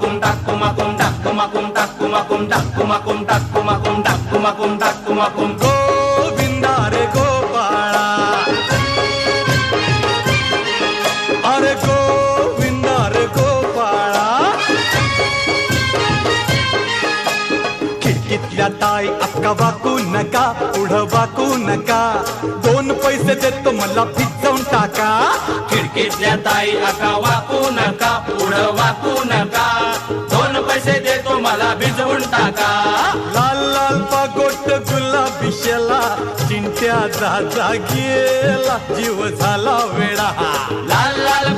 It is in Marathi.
takumakum takumakum takumakum takumakum takumakum takumakum takumakum takumakum Govinda रे गोपाळा अरे गोविंदा रे गोपाळा खिडकीतल्या ताई अक्का वाकू नका पुढं वाकू नका दोन पैसे देतो मला भिजवून टाका खिडकीतल्या ताई आका वाकू नका पुढं वाकू नका दोन पैसे देतो मला भिजवून टाका लाल लाल पागोट गुलाबी शेला चिंट्या जा गेला जीव झाला वेडा लाल लाल